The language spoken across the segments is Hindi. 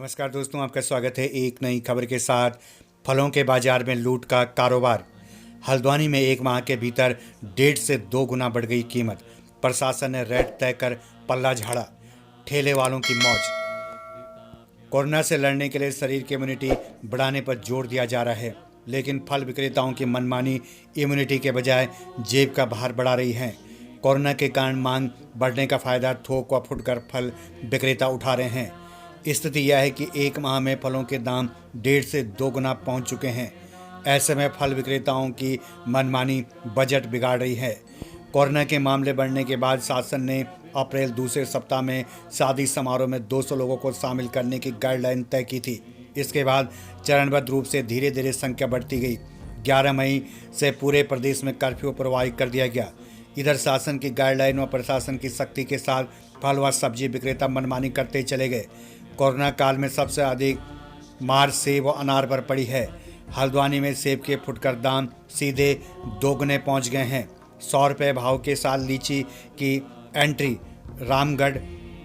नमस्कार दोस्तों, आपका स्वागत है एक नई खबर के साथ। फलों के बाजार में लूट का कारोबार। हल्द्वानी में एक माह के भीतर 1.5 से 2 गुना बढ़ गई कीमत। प्रशासन ने रेट तय कर पल्ला झाड़ा। ठेले वालों की मौज। कोरोना से लड़ने के लिए शरीर की इम्यूनिटी बढ़ाने पर जोर दिया जा रहा है, लेकिन फल विक्रेताओं की मनमानी इम्यूनिटी के बजाय जेब का भार बढ़ा रही है। कोरोना के कारण मांग बढ़ने का फायदा थोक व फुटकर फल विक्रेता उठा रहे हैं। स्थिति यह है कि एक माह में फलों के दाम 1.5 से 2 गुना पहुंच चुके हैं। ऐसे में फल विक्रेताओं की मनमानी बजट बिगाड़ रही है। कोरोना के मामले बढ़ने के बाद शासन ने अप्रैल दूसरे सप्ताह में शादी समारोह में 200 लोगों को शामिल करने की गाइडलाइन तय की थी। इसके बाद चरणबद्ध रूप से धीरे धीरे संख्या बढ़ती गई। 11 मई से पूरे प्रदेश में कर्फ्यू प्रभावित कर दिया गया। इधर शासन की गाइडलाइन व प्रशासन की सख्ती के साथ फल व सब्जी विक्रेता मनमानी करते चले गए। कोरोना काल में सबसे अधिक मार सेब व अनार पर पड़ी है। हल्द्वानी में सेब के फुटकर दाम सीधे 2 गुने पहुँच गए हैं। 100 रुपये भाव के साथ लीची की एंट्री रामगढ़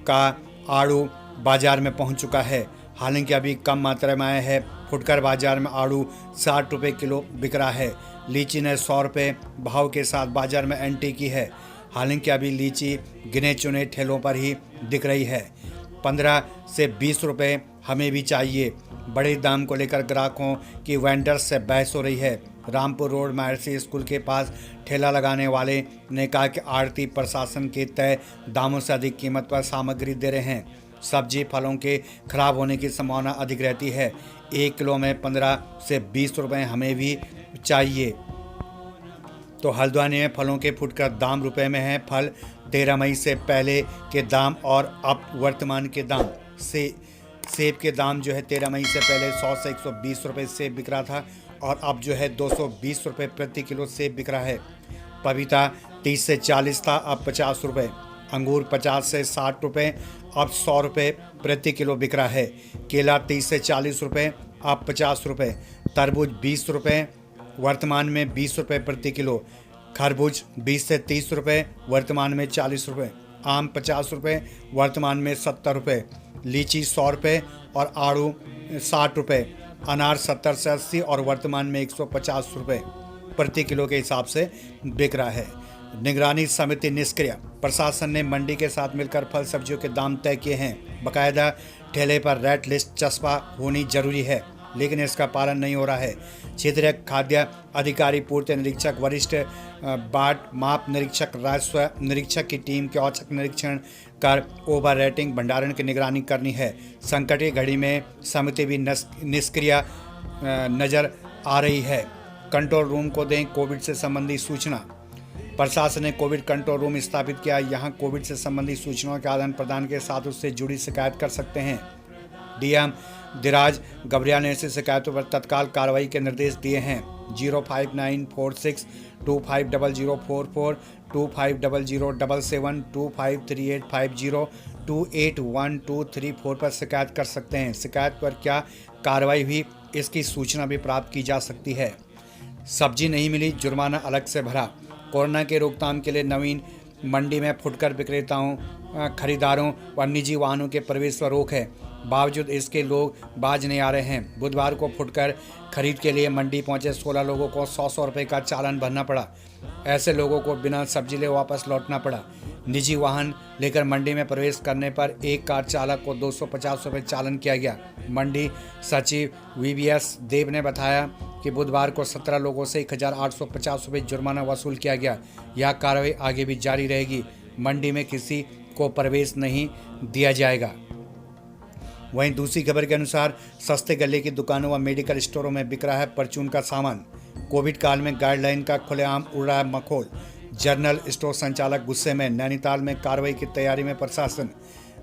का आड़ू बाजार में पहुंच चुका है। हालांकि अभी कम मात्रा में आया है। फुटकर बाजार में आड़ू 60 रुपये किलो बिक रहा है। लीची ने 100 रुपये भाव के साथ बाजार में एंट्री की है। हालांकि अभी लीची गिने चुने ठेलों पर ही दिख रही है। 15 से 20 रुपये हमें भी चाहिए। बड़े दाम को लेकर ग्राहकों की वेंडर्स से बहस हो रही है। रामपुर रोड महर्षि स्कूल के पास ठेला लगाने वाले ने कहा कि आढ़ती प्रशासन के तय दामों से अधिक कीमत पर सामग्री दे रहे हैं। सब्जी फलों के खराब होने की संभावना अधिक रहती है। 1 किलो में 15 से 20 रुपये हमें भी चाहिए। तो हल्द्वानी में फलों के फुटकर दाम रुपए में है। फल 13 मई से पहले के दाम और अब वर्तमान के दाम से सेब के दाम जो है 13 मई से पहले 100 से 120 रुपये सेब बिक रहा था और अब जो है 220 रुपये प्रति किलो सेब बिक रहा है। पपीता 30 से 40 था, अब 50 रुपये। अंगूर 50 से 60 रुपये, अब 100 रुपये प्रति किलो बिक रहा है। केला 30 से 40 रुपये, अब 50 रुपये। तरबूज 20 रुपये, वर्तमान में 20 रुपये प्रति किलो। खरबूज 20 से 30 रुपये, वर्तमान में 40 रुपये। आम 50 रुपये, वर्तमान में 70 रुपये। लीची 100 रुपये और आड़ू 60 रुपये। अनार 70 से 80 और वर्तमान में 150 रुपये प्रति किलो के हिसाब से बिक रहा है। निगरानी समिति निष्क्रिय। प्रशासन ने मंडी के साथ मिलकर फल सब्जियों के दाम तय किए हैं। बाकायदा ठेले पर रेट लिस्ट चस्पा होनी जरूरी है, लेकिन इसका पालन नहीं हो रहा है। क्षेत्रीय खाद्य अधिकारी, पूर्ति निरीक्षक, वरिष्ठ बाट माप निरीक्षक, राजस्व निरीक्षक की टीम के औचक निरीक्षण कर ओवर रेटिंग भंडारण की निगरानी करनी है। संकट घड़ी में समिति भी निष्क्रिय नजर आ रही है। कंट्रोल रूम को दें कोविड से संबंधी सूचना। प्रशासन ने कोविड कंट्रोल रूम स्थापित किया। यहाँ कोविड से संबंधित सूचनाओं के आदान प्रदान के साथ उससे जुड़ी शिकायत कर सकते हैं। डीएम धीराज गबरियाल ने ऐसी शिकायतों पर तत्काल कार्रवाई के निर्देश दिए हैं। 05946250044, 250077, 253850, 281234 पर शिकायत कर सकते हैं। शिकायत पर क्या कार्रवाई हुई, इसकी सूचना भी प्राप्त की जा सकती है। सब्जी नहीं मिली, जुर्माना अलग से भरा। कोरोना के रोकथाम के लिए नवीन मंडी में फुटकर विक्रेताओं, खरीदारों व निजी वाहनों के प्रवेश पर रोक है। बावजूद इसके लोग बाज नहीं आ रहे हैं। बुधवार को फुटकर खरीद के लिए मंडी पहुंचे 16 लोगों को 100 रुपये का चालान भरना पड़ा। ऐसे लोगों को बिना सब्जी ले वापस लौटना पड़ा। निजी वाहन लेकर मंडी में प्रवेश करने पर एक कार चालक को 250 रुपये चालान किया गया। मंडी सचिव VBS देव ने बताया कि बुधवार को 17 लोगों से 1850 रुपये जुर्माना वसूल किया गया। यह कार्रवाई आगे भी जारी रहेगी। मंडी में किसी को प्रवेश नहीं दिया जाएगा। वहीं दूसरी खबर के अनुसार सस्ते गले की दुकानों व मेडिकल स्टोरों में बिक रहा है परचून का सामान। कोविड काल में गाइडलाइन का खुलेआम उड़ रहा है मखौल। जनरल स्टोर संचालक गुस्से में। नैनीताल में कार्रवाई की तैयारी में प्रशासन।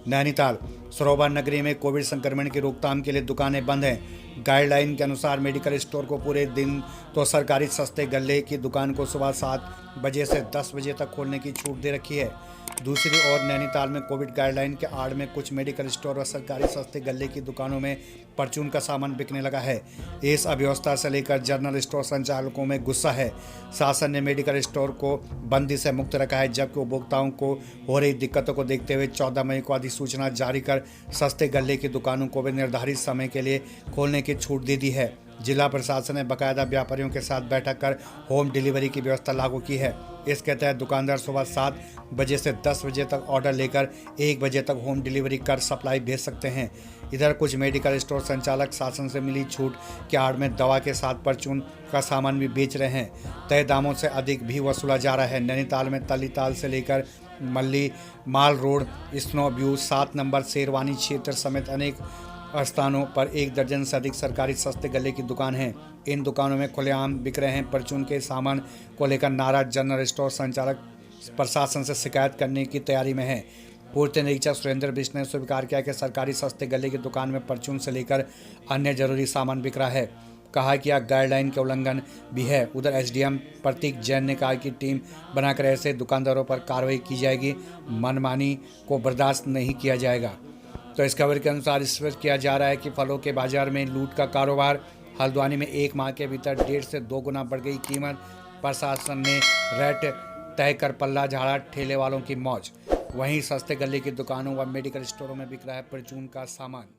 नैनीताल सरोवर नगरी में कोविड संक्रमण की रोकथाम के लिए दुकानें बंद हैं। गाइडलाइन के अनुसार मेडिकल स्टोर को पूरे दिन तो सरकारी सस्ते गल्ले की दुकान को सुबह 7 बजे से 10 बजे तक खोलने की छूट दे रखी है। दूसरी ओर नैनीताल में कोविड गाइडलाइन के आड़ में कुछ मेडिकल स्टोर और सरकारी सस्ते गल्ले की दुकानों में परचून का सामान बिकने लगा है। इस अव्यवस्था से लेकर जनरल स्टोर संचालकों में गुस्सा है। शासन ने मेडिकल स्टोर को बंदी से मुक्त रखा है, जबकि उपभोक्ताओं को हो रही दिक्कतों को देखते हुए 14 मई को अधिसूचना सूचना जारी कर सस्ते गल्ले की दुकानों को भी निर्धारित समय के लिए खोलने की छूट दे दी है। जिला प्रशासन ने बाकायदा व्यापारियों के साथ बैठक कर होम डिलीवरी की व्यवस्था लागू की है। इसके तहत दुकानदार सुबह 7 बजे से 10 बजे तक ऑर्डर लेकर 1 बजे तक होम डिलीवरी कर सप्लाई भेज सकते हैं। इधर कुछ मेडिकल स्टोर संचालक शासन से मिली छूट की आड़ में दवा के साथ परचून का सामान भी बेच रहे हैं। तय दामों से अधिक भी वसूला जा रहा है। नैनीताल में तलीताल से लेकर Malli mall road, snow view, 7 number Sherwani क्षेत्र समेत अनेक स्थानों पर 1 दर्जन से अधिक सरकारी सस्ते गले की दुकान है। इन दुकानों में खुलेआम बिक रहे हैं परचून के सामान को लेकर नाराज जनरल स्टोर संचालक प्रशासन से शिकायत करने की तैयारी में है। पूर्ति निरीक्षक सुरेंद्र बिश्ट ने स्वीकार किया कि सरकारी सस्ते गले की दुकान में परचून से लेकर अन्य जरूरी सामान बिक रहा है। कहा कि यह गाइडलाइन के उल्लंघन भी है। उधर एसडीएम प्रतीक जैन ने कहा कि टीम बनाकर ऐसे दुकानदारों पर कार्रवाई की जाएगी, मनमानी को बर्दाश्त नहीं किया जाएगा। तो इस खबर के अनुसार स्पष्ट किया जा रहा है कि फलों के बाजार में लूट का कारोबार। हल्द्वानी में 1 माह के भीतर 1.5 से 2 गुना बढ़ गई कीमत। प्रशासन ने रेट तय कर पल्ला झाड़ा, ठेले वालों की मौज। वहीं सस्ते गले की दुकानों व मेडिकल स्टोरों में बिक रहा है परचून का सामान।